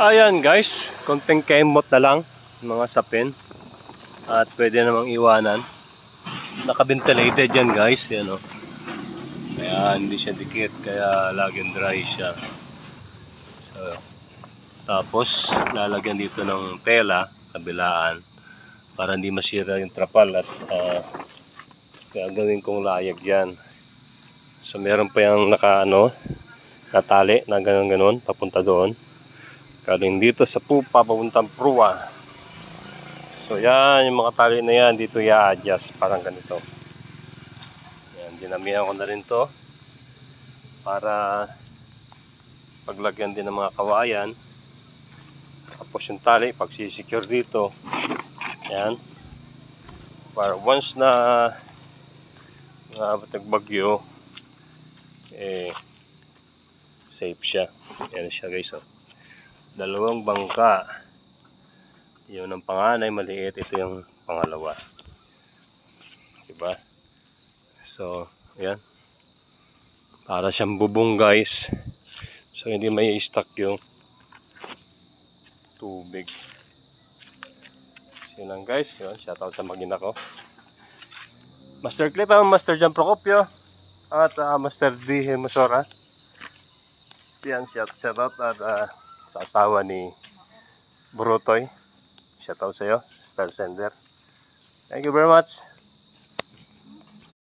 Ayan guys, konting kemot na lang mga sapin at pwede namang iwanan. Naka-ventilated yan guys, yan o. Kaya hindi siya dikit, kaya laging dry siya. So, tapos lalagyan dito ng tela kabilaan para hindi masira yung trapal at gagawin kong layag yan. So meron pa yung natali na ganon papunta doon. Galing dito sa pupa papuntang pruwa. So yan, yung mga tali na yan dito i-adjust parang ganito. Yan, dinamihan ko na rin to para paglagyan din ng mga kawayan. Tapos yung tali pagsisecure dito. Yan. Para once na nagbagyo safe siya. Yan siya guys. Dalawang bangka. Yun ang panganay, maliit. Ito yung pangalawa. Diba? So, yan. Para siyang bubong guys. So, hindi may i-stuck yung tubig. Yun lang guys. Yun. Shoutout sa magina ko. Master Clip, Master John Procopio. At Master D. Masora. Yan, shoutout at sa asawa ni Burutoy. Shoutout sa iyo, Star Sender. Thank you very much.